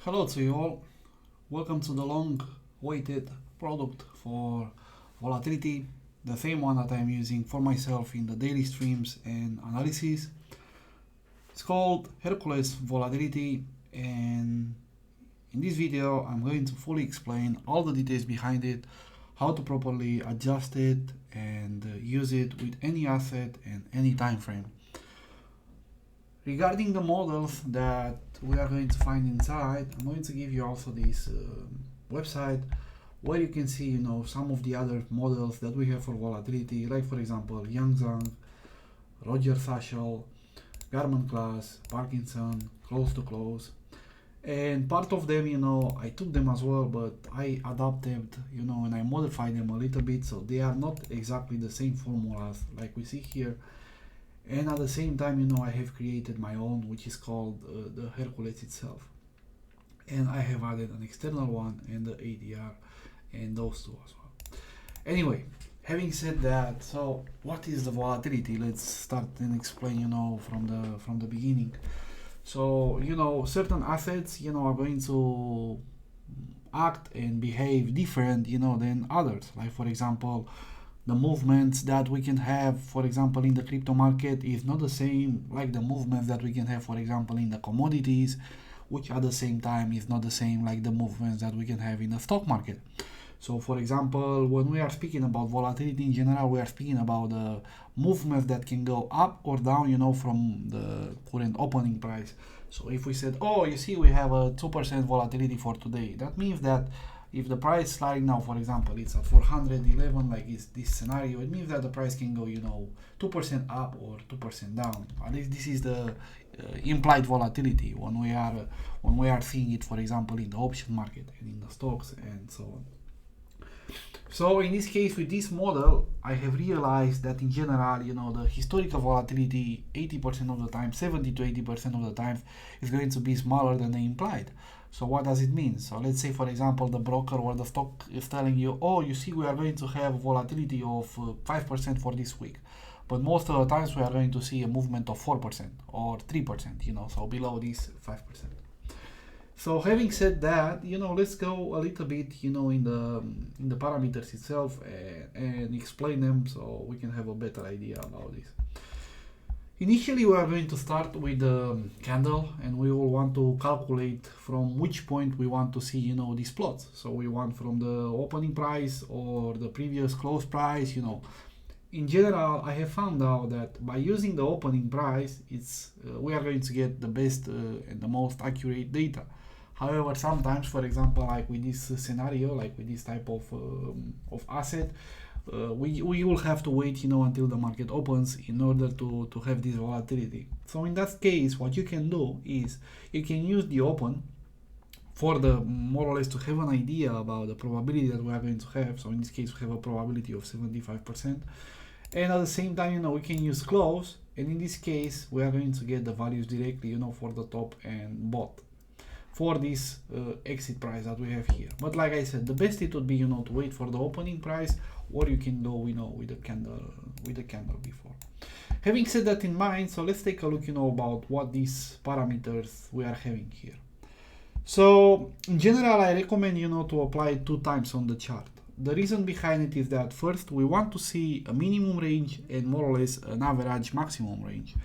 Hello to you all. Welcome to the long-awaited product for volatility, the same one that I'm using for myself in the daily streams and analysis. It's called Hercules Volatility, and in this video I'm going to fully explain all the details behind it, how to properly adjust it and use it with any asset and any time frame. Regarding the models that we are going to find inside, I'm going to give you also this website where you can see, some of the other models that we have for volatility, like for example, Yang Zhang, Roger Sachel, Garmin Class, Parkinson, Close to Close. And part of them, I took them as well, but I adapted, and I modified them a little bit, so they are not exactly the same formulas like we see here. And at the same time, I have created my own, which is called the Hercules itself. And I have added an external one and the ADR and those two as well. Anyway, having said that, so what is the volatility? Let's start and explain, from the beginning. So, certain assets, are going to act and behave different, than others. Like for example, the movements that we can have, for example, in the crypto market is not the same like the movements that we can have, for example, in the commodities, which at the same time is not the same like the movements that we can have in the stock market. So, for example, when we are speaking about volatility in general, we are speaking about the movements that can go up or down, from the current opening price. So if we said, we have a 2% volatility for today, that means that if the price sliding now, for example, it's at 411, like is this scenario, it means that the price can go, 2% up or 2% down. At least this is the implied volatility when we are seeing it, for example, in the option market and in the stocks and so on. So in this case, with this model, I have realized that in general, the historical volatility 80% of the time, 70 to 80% of the time is going to be smaller than the implied. So what does it mean? So let's say, for example, the broker or the stock is telling you, we are going to have volatility of 5% for this week. But most of the times we are going to see a movement of 4% or 3%, so below this 5%. So having said that, let's go a little bit, in the parameters itself and explain them so we can have a better idea about this. Initially, we are going to start with the candle, and we will want to calculate from which point we want to see, these plots. So we want from the opening price or the previous close price, In general, I have found out that by using the opening price, we are going to get the best and the most accurate data. However, sometimes, for example, like with this scenario, like with this type of asset, we will have to wait, until the market opens in order to have this volatility. So in that case, what you can do is you can use the open for the more or less to have an idea about the probability that we are going to have. So in this case, we have a probability of 75%. And at the same time, we can use close. And in this case, we are going to get the values directly, for the top and bottom for this exit price that we have here. But like I said, the best it would be, to wait for the opening price, or you can go, with the candle before. Having said that in mind, so let's take a look, about what these parameters we are having here. So in general, I recommend, to apply it 2 times on the chart. The reason behind it is that first we want to see a minimum range and more or less an average maximum range.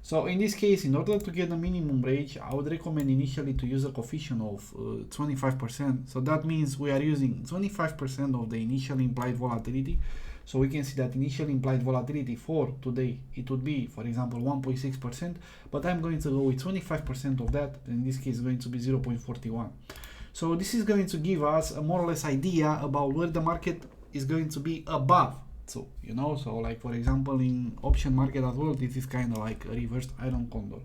So in this case, in order to get the minimum range, I would recommend initially to use a coefficient of 25%. So that means we are using 25% of the initial implied volatility. So we can see that initial implied volatility for today, it would be, for example, 1.6%, but I'm going to go with 25% of that. In this case, it's going to be 0.41. So this is going to give us a more or less idea about where the market is going to be above. So, so like for example, in option market as well, this is kind of like a reversed iron condor.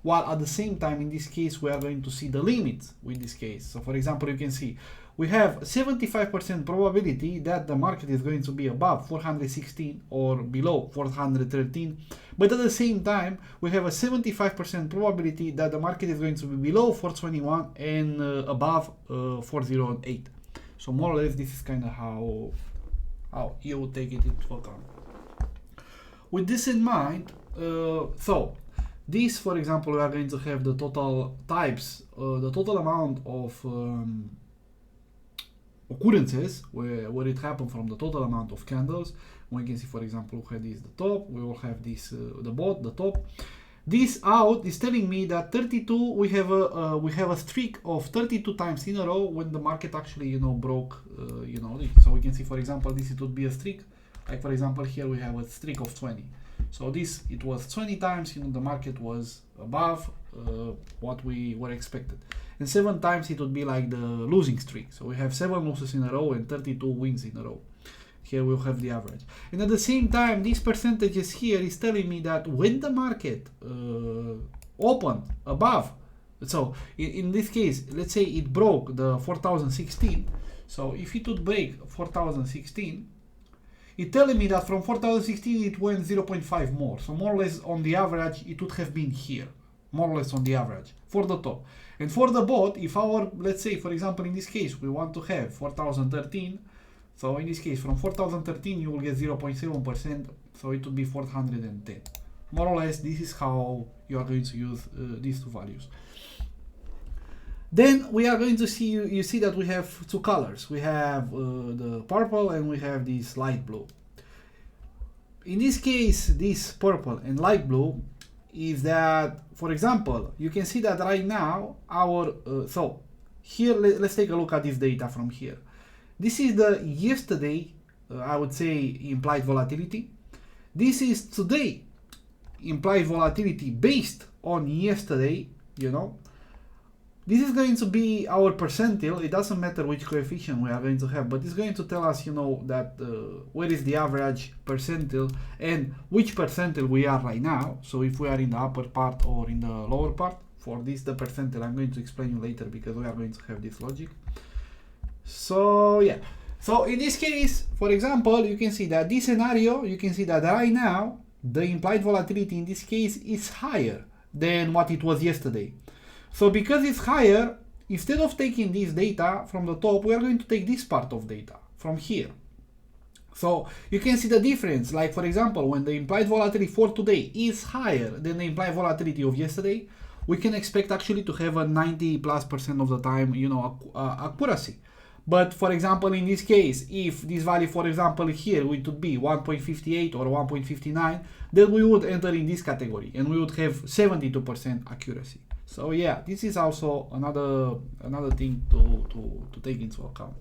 While at the same time, in this case, we are going to see the limits with this case. So for example, you can see we have 75% probability that the market is going to be above 416 or below 413. But at the same time, we have a 75% probability that the market is going to be below 421 and above 408. So more or less, this is kind of how you would take it into account. With this in mind, so This, for example, we are going to have the total types, the total amount of occurrences where it happened from the total amount of candles. We can see, for example, we have this the top, we will have this the bottom, the top. This out is telling me that 32, we have a streak of 32 times in a row when the market actually broke so we can see, for example, this it would be a streak, like for example here we have a streak of 20. So this, it was 20 times the market was above what we were expected, and 7 times it would be like the losing streak. So we have 7 losses in a row and 32 wins in a row. Here we'll have the average. And at the same time, these percentages here is telling me that when the market opened above, so in this case, let's say it broke the 4016. So if it would break 4016, it's telling me that from 4016 it went 0.5 more. So more or less on the average, it would have been here, more or less on the average for the top. And for the bot, if our, let's say, for example, in this case, we want to have 4013, so in this case, from 4013, you will get 0.7%, so it would be 410. More or less, this is how you are going to use these two values. Then we are going to see, you see that we have two colors. We have the purple and we have this light blue. In this case, this purple and light blue is that, for example, you can see that right now, our, so here, let's take a look at this data from here. This is the yesterday, I would say, implied volatility. This is today implied volatility based on yesterday, This is going to be our percentile. It doesn't matter which coefficient we are going to have, but it's going to tell us, that where is the average percentile and which percentile we are right now. So if we are in the upper part or in the lower part, for this, the percentile, I'm going to explain you later because we are going to have this logic. So yeah, so in this case, for example, you can see that this scenario, you can see that right now, the implied volatility in this case is higher than what it was yesterday. So because it's higher, instead of taking this data from the top, we are going to take this part of data from here. So you can see the difference, like for example, when the implied volatility for today is higher than the implied volatility of yesterday, we can expect actually to have a 90+% of the time, accuracy. But for example, in this case, if this value, for example, here, it would be 1.58 or 1.59, then we would enter in this category and we would have 72% accuracy. So yeah, this is also another thing to take into account.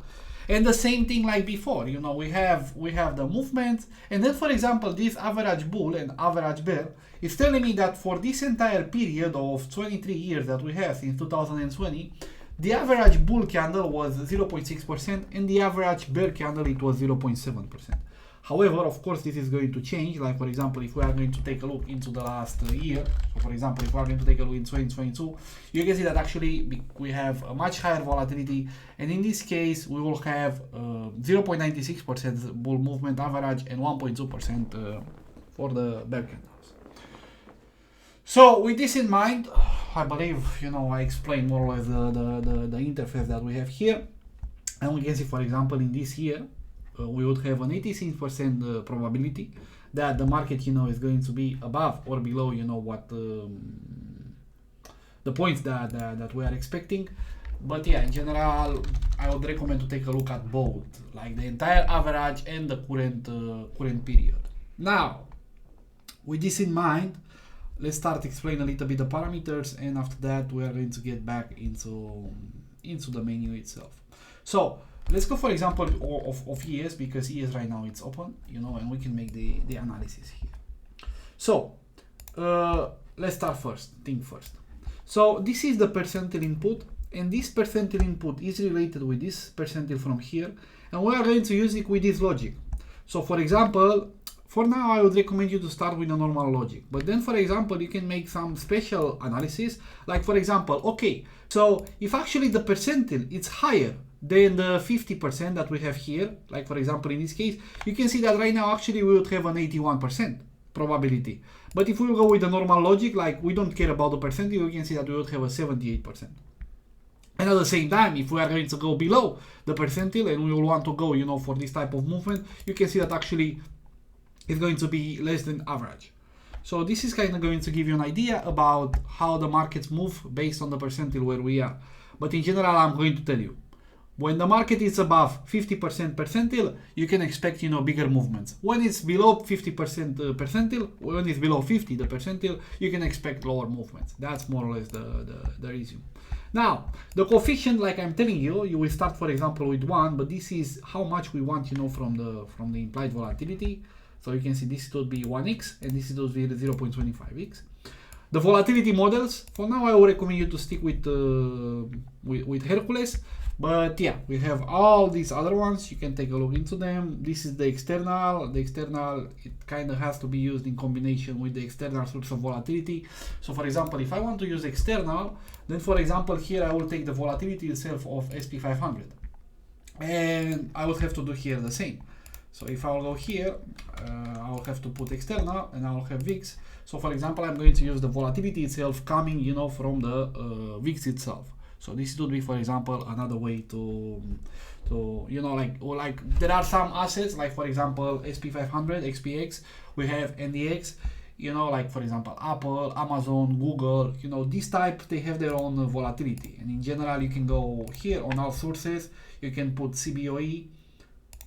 And the same thing like before, we have the movements, and then for example, this average bull and average bear is telling me that for this entire period of 23 years that we have since 2020, the average bull candle was 0.6% and the average bear candle, it was 0.7%. However, of course, this is going to change. Like for example, if we are going to take a look into the last year, so for example, if we are going to take a look in 2022, you can see that actually we have a much higher volatility, and in this case, we will have 0.96% bull movement average and 1.2% for the bear candles. So with this in mind, I believe I explained more or less the interface that we have here, and we can see, for example, in this year, we would have an 86% probability that the market, is going to be above or below, what the points that we are expecting. But yeah, in general, I would recommend to take a look at both, like the entire average and the current period. Now, with this in mind, let's start explaining a little bit the parameters, and after that, we are going to get back into the menu itself. So let's go, for example, of ES, because ES right now it's open, and we can make the analysis here. So let's start first. So this is the percentile input, and this percentile input is related with this percentile from here, and we are going to use it with this logic. So for example, for now, I would recommend you to start with a normal logic. But then, for example, you can make some special analysis. Like, for example, okay, so if actually the percentile is higher than the 50% that we have here, like, for example, in this case, you can see that right now, actually, we would have an 81% probability. But if we go with the normal logic, like, we don't care about the percentage, you can see that we would have a 78%. And at the same time, if we are going to go below the percentile and we will want to go, for this type of movement, you can see that actually it's going to be less than average. So this is kind of going to give you an idea about how the markets move based on the percentile where we are. But in general, I'm going to tell you, when the market is above 50% percentile, you can expect, bigger movements. When it's below 50% percentile, when it's below 50 the percentile, you can expect lower movements. That's more or less the reason. Now, the coefficient, like I'm telling you, you will start, for example, with 1, but this is how much we want, from the implied volatility. So you can see this would be 1x, and this would be 0.25x. The volatility models, for now I would recommend you to stick with Hercules. But yeah, we have all these other ones. You can take a look into them. This is the external. The external, it kind of has to be used in combination with the external source of volatility. So for example, if I want to use external, then for example, here I will take the volatility itself of SP500. And I will have to do here the same. So if I will go here, I will have to put external and I will have VIX. So for example, I'm going to use the volatility itself coming, from the VIX itself. So this would be, for example, another way to like there are some assets like, for example, SP500, XPX, we have NDX, like for example, Apple, Amazon, Google, these type, they have their own volatility. And in general, you can go here on all sources, you can put CBOE,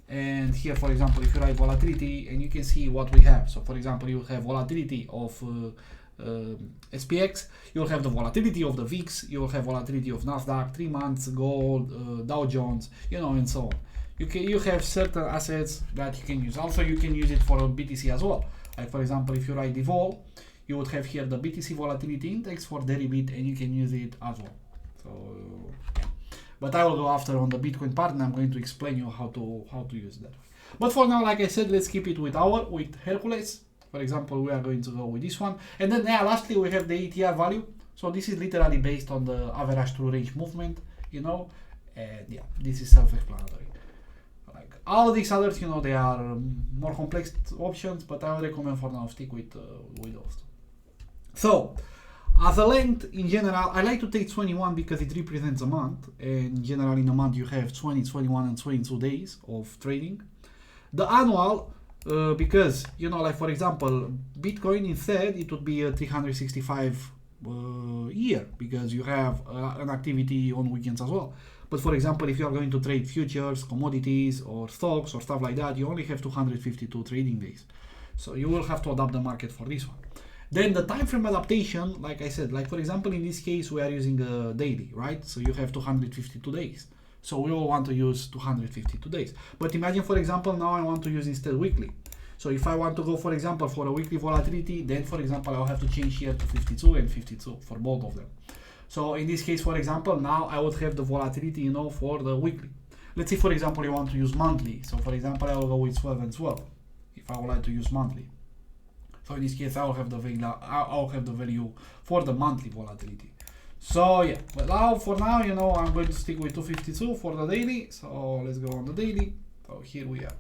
and here, for example, if you write volatility, and you can see what we have. So for example, you have volatility of SPX, you'll have the volatility of the VIX, you'll have volatility of Nasdaq, 3 months, gold, Dow Jones, and so on. You have certain assets that you can use. Also, you can use it for BTC as well. Like for example, if you write the vol, you would have here the BTC volatility index for Deribit, and you can use it as well. So yeah. But I will go after on the Bitcoin part, and I'm going to explain you how to use that. But for now, like I said, let's keep it with Hercules. For example, we are going to go with this one. And then lastly, we have the ATR value. So this is literally based on the average true range movement, and yeah, this is self-explanatory. Like all of these others, they are more complex options, but I would recommend for now stick with those two. So as a length, in general, I like to take 21 because it represents a month. And in general, in a month, you have 20, 21, and 22 days of trading. The annual, because, like for example, Bitcoin instead, it would be a 365 year because you have an activity on weekends as well. But for example, if you are going to trade futures, commodities, or stocks, or stuff like that, you only have 252 trading days. So you will have to adapt the market for this one. Then the time frame adaptation, like I said, like for example, in this case, we are using a daily, right? So you have 252 days. So we all want to use 252 days. But imagine, for example, now I want to use instead weekly. So if I want to go, for example, for a weekly volatility, then for example, I'll have to change here to 52 and 52 for both of them. So in this case, for example, now I would have the volatility, for the weekly. Let's say, for example, you want to use monthly. So for example, I will go with 12 and 12 if I would like to use monthly. So in this case, I'll have the value for the monthly volatility. So yeah, but now for now, I'm going to stick with 252 for the daily. So let's go on the daily. So here we are.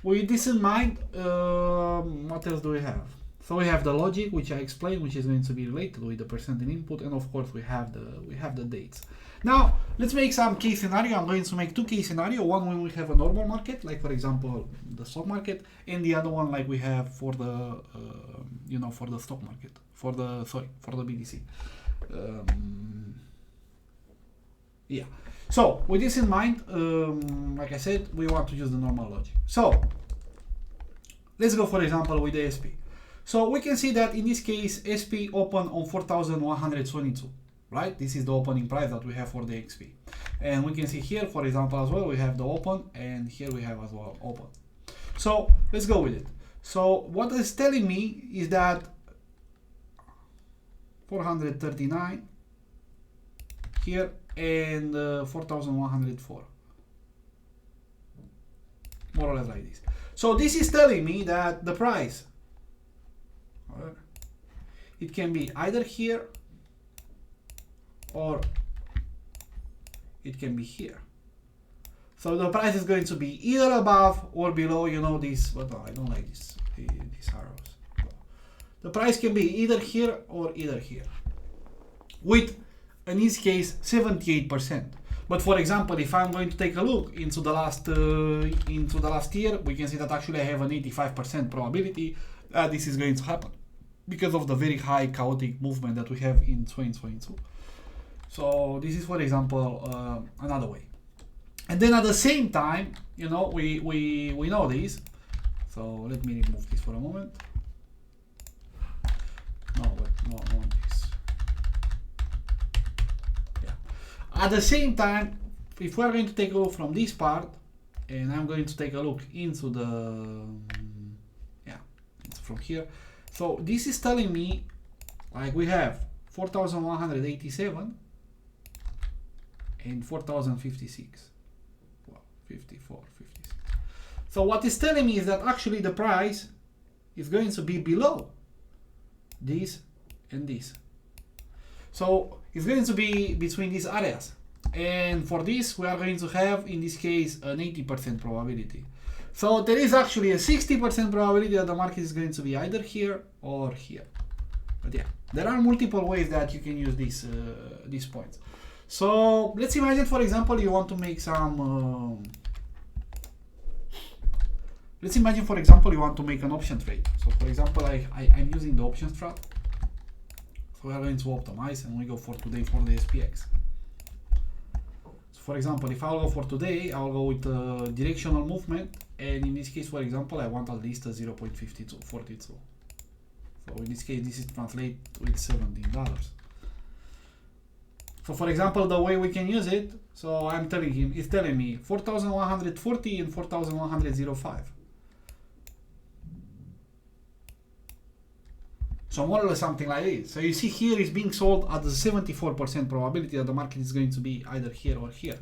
With this in mind, what else do we have? So we have the logic, which I explained, which is going to be related with the percentage input, and of course we have the dates. Now let's make some case scenario. I'm going to make 2 case scenario. One when we have a normal market, like for example the stock market, and the other one like we have for the for the stock market, for the BTC. Yeah. So with this in mind, like I said, we want to use the normal logic. So let's go, for example, with the SP. So we can see that in this case, SP opened on 4,122, right? This is the opening price that we have for the XP. And we can see here, for example, as well, we have the open, and here we have as well open. So let's go with it. So what it's telling me is that 439 here and 4,104, more or less like this. So this is telling me that the price, it can be either here or it can be here. So the price is going to be either above or below, this, but no, I don't like these arrows. The price can be either here or either here, with, in this case, 78%. But for example, if I'm going to take a look into the last year, we can see that actually I have an 85% probability that this is going to happen. because of the very high chaotic movement that we have in 2022. So this is, for example, another way. And then at the same time, you know, we know this. So let me remove this for a moment. No, this. Yeah. At the same time, if we're going to take a look from this part, and I'm going to take a look into the, it's from here. So this is telling me, like, we have 4,187 and 4,056. Wow, 54, 56. So what it's telling me is that actually the price is going to be below this and this. So it's going to be between these areas. And for this, we are going to have, in this case, an 80% probability. So there is actually a 60% probability that the market is going to be either here or here. But yeah, there are multiple ways that you can use these points. So let's imagine, for example, you want to make some... let's imagine, for example, you want to make an option trade. So for example, I'm using the option strat. So we are going to optimize and we go for today for the SPX. For example, if I'll go for today, I'll go with directional movement, and in this case, for example, I want at least a 0.5242. So in this case, this is translate with $17. So for example, the way we can use it, so I'm telling him, it's telling me 4,140 and 4,105. So more or less something like this. So you see here is being sold at the 74% probability that the market is going to be either here or here.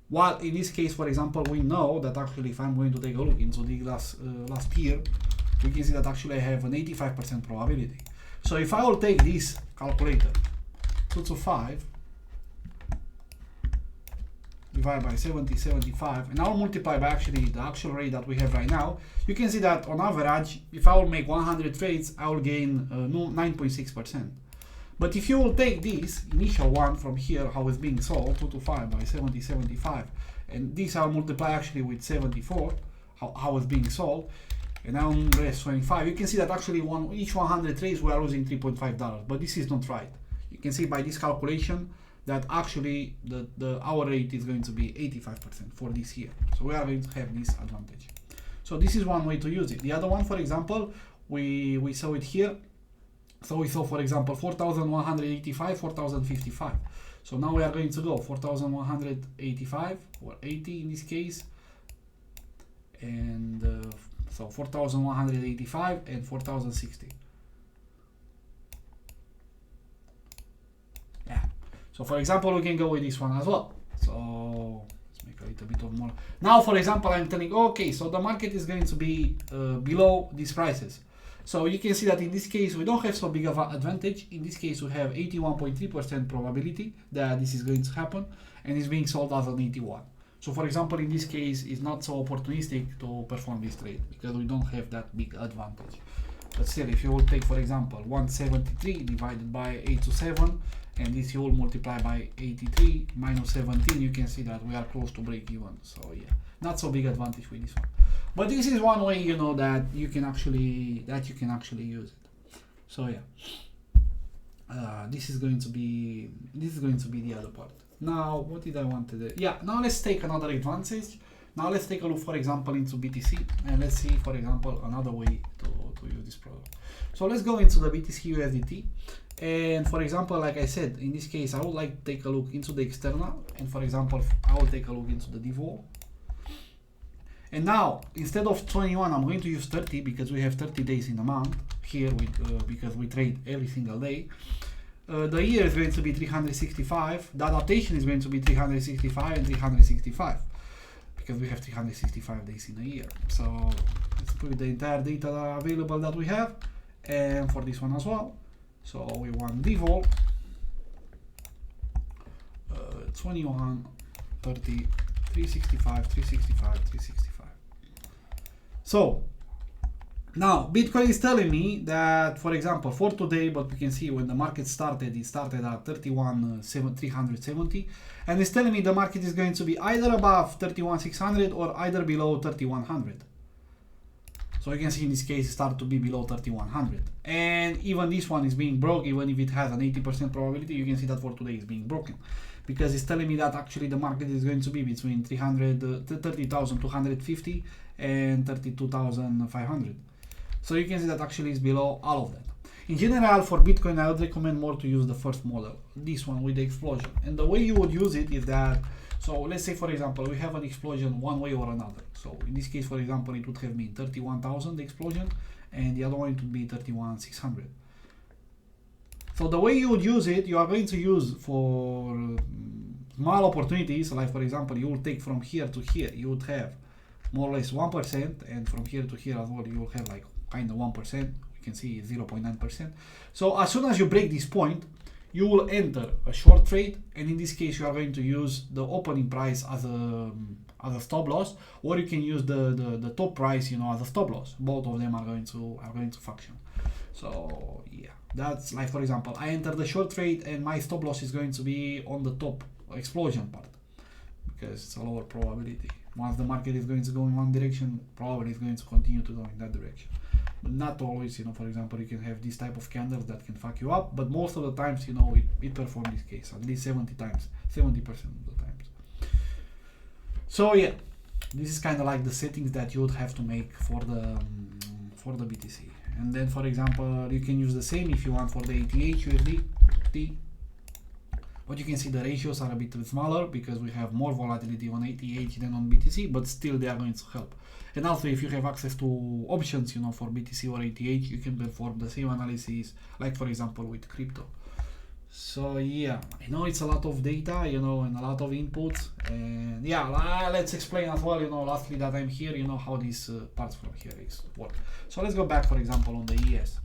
While in this case, for example, we know that actually if I'm going to take a look into the last year, we can see that actually I have an 85% probability. So if I will take this calculator, 225, divide by 70.75, and I'll multiply by actually the actual rate that we have right now, you can see that on average, if I will make 100 trades, I will gain 9.6%. But if you will take this initial one from here, how it's being sold, 225 by 70.75, and this I'll multiply actually with 74, how it's being sold, and now rest 25, you can see that actually each 100 trades we are losing $3.5, but this is not right. You can see by this calculation that actually our rate is going to be 85% for this here. So we are going to have this advantage. So this is one way to use it. The other one, for example, we saw it here. So we saw, for example, 4,185, 4,055. So now we are going to go 4,185 or 80 in this case, and so 4,185 and 4,060. Yeah. So for example, we can go with this one as well. So let's make a little bit of more. Now, for example, I'm telling, okay, so the market is going to be below these prices. So you can see that in this case, we don't have so big of an advantage. In this case, we have 81.3% probability that this is going to happen, and it's being sold as an 81. So for example, in this case, it's not so opportunistic to perform this trade because we don't have that big advantage. But still, if you will take, for example, 173 divided by 827, and this you will multiply by 83 minus 17, you can see that we are close to break even. So yeah, not so big advantage with this one. But this is one way, you know, that you can actually use it. So yeah, this is going to be the other part. Now, what did I want to do? Yeah, now let's take another advantage. Now let's take a look, for example, into BTC, and let's see, for example, another way to use this product. So let's go into the BTC USDT, and for example, like I said, in this case, I would like to take a look into the external, and for example, I will take a look into the DVOL. And now, instead of 21, I'm going to use 30 because we have 30 days in a month here because we trade every single day. The year is going to be 365. The adaptation is going to be 365 and 365 because we have 365 days in a year. So let's put the entire data available that we have, and for this one as well. So we want DVOL 21, 30, 365, 365, 365. So now Bitcoin is telling me that, for example, for today, but we can see when the market started, it started at 31,370, and it's telling me the market is going to be either above 31,600 or either below 3,100. So you can see in this case it started to be below 3100, and even this one is being broke. Even if it has an 80% probability, you can see that for today it's being broken, because it's telling me that actually the market is going to be between 30,250 and 32,500. So you can see that actually is below all of that. In general, for Bitcoin, I would recommend more to use the first model, this one with the explosion. And the way you would use it is that, so let's say for example we have an explosion one way or another. So in this case, for example, it would have been 31,000 the explosion, and the other one it would be 31,600. So the way you would use it, you are going to use for small opportunities, like for example, you will take from here to here, you would have more or less 1%, and from here to here as well, you will have like kind of 1%. You can see 0.9%. So as soon as you break this point, you will enter a short trade, and in this case, you are going to use the opening price as a stop loss, or you can use the top price, as a stop loss. Both of them are going to function. So yeah, that's like for example, I enter the short trade, and my stop loss is going to be on the top explosion part, because it's a lower probability. Once the market is going to go in one direction, probably it's going to continue to go in that direction. But not always, for example, you can have this type of candles that can fuck you up, but most of the times, it performs this case, at least 70% of the times. So yeah, this is kind of like the settings that you would have to make for the BTC. And then, for example, you can use the same if you want for the ETH USD. But you can see the ratios are a bit smaller because we have more volatility on ETH than on BTC, but still they are going to help. And also, if you have access to options, for BTC or ETH, you can perform the same analysis, like for example with crypto. So yeah, I know it's a lot of data, and a lot of inputs, and yeah, let's explain as well, lastly that I'm here, how these parts from here work. So let's go back, for example, on the ES.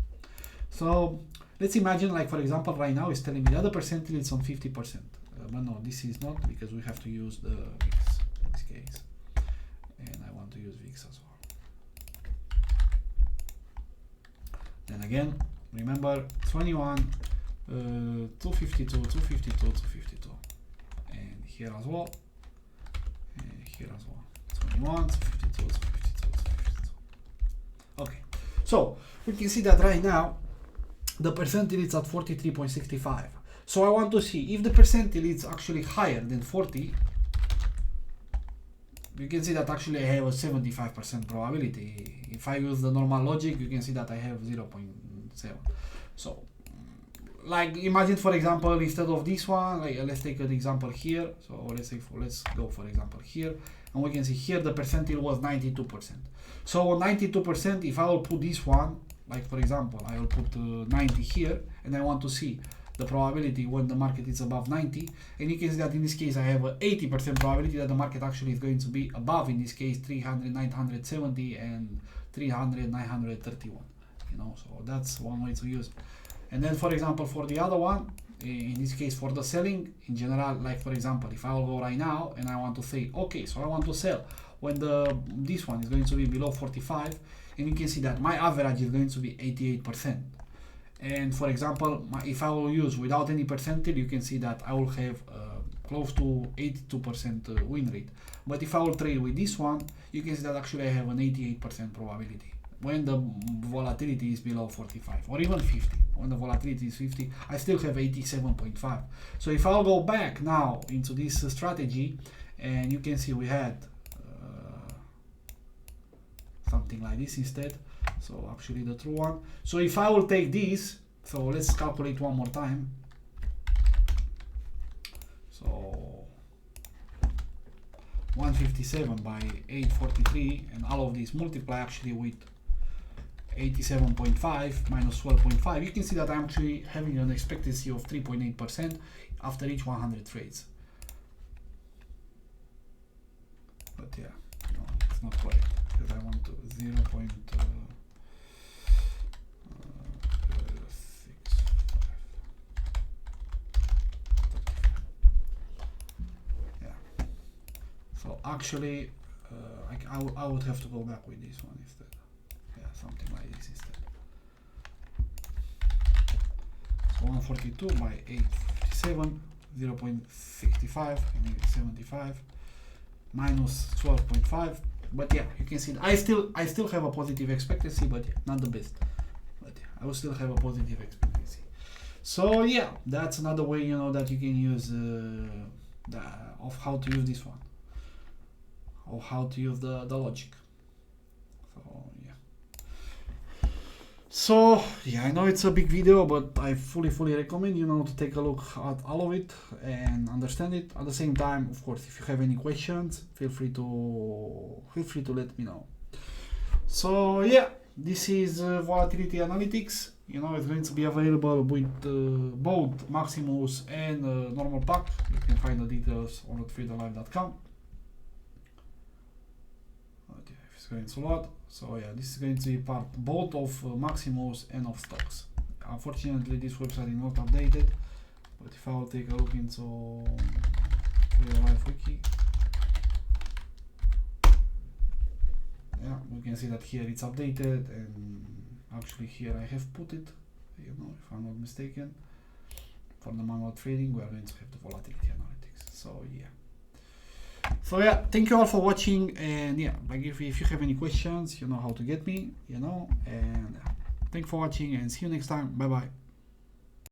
So let's imagine, like for example, right now it's telling me the other percentage is on 50%, but no, this is not, because we have to use the VIX in this case, and I want to use VIX as well. Then again, remember 21. 252, 252, 252, and here as well, and here as well, 21, 252, 252, 252. Okay, so we can see that right now the percentage is at 43.65. So I want to see if the percentage is actually higher than 40. You can see that actually I have a 75% probability. If I use the normal logic, you can see that I have 0.7. So like imagine, for example, instead of this one, like let's take an example here. So let's go for example here, and we can see here the percentage was 92%. So on 92%, if I will put this one, like for example, I will put 90 here, and I want to see the probability when the market is above 90, and you can see that in this case I have an 80% probability that the market actually is going to be above, in this case 300, 970, and 300, 931. So that's one way to use it. And then, for example, for the other one, in this case for the selling, in general, like for example, if I will go right now and I want to say, okay, so I want to sell when this one is going to be below 45, and you can see that my average is going to be 88%. And for example, if I will use without any percentage, you can see that I will have close to 82% win rate. But if I will trade with this one, you can see that actually I have an 88% probability when the volatility is below 45 or even 50. When the volatility is 50, I still have 87.5. So if I'll go back now into this strategy, and you can see we had something like this instead. So actually the true one. So if I will take this, so let's calculate one more time. So 157 by 843, and all of these multiply actually with 87.5 minus 12.5, you can see that I'm actually having an expectancy of 3.8% after each 100 trades. But yeah, no, it's not correct, because I want to 0.65. Yeah. So actually, I would have to go back with this one instead. Something like this instead. So 142 by 857, 0.65, maybe 75, minus 12.5, but yeah, you can see I still have a positive expectancy, but yeah, not the best, but yeah, I will still have a positive expectancy. So yeah, that's another way, you know, that you can use of how to use this one, or how to use the logic. So yeah. So yeah, I know it's a big video, but I fully recommend, you know, to take a look at all of it and understand it. At the same time, of course, if you have any questions, feel free to let me know. So yeah, this is volatility analytics. You know, it's going to be available with both Maximus and normal pack. You can find the details on traderlive.com. Okay, it's going to load. So yeah, this is going to be part both of Maximus and of stocks. Unfortunately, this website is not updated, but if I will take a look into TraderLive wiki, yeah, we can see that here it's updated, and actually here I have put it, you know, if I'm not mistaken. For the manual trading, we are going to have the volatility analytics. So yeah. So yeah, thank you all for watching, and yeah, like if you have any questions, you know how to get me, you know, and thanks for watching, and see you next time. Bye bye.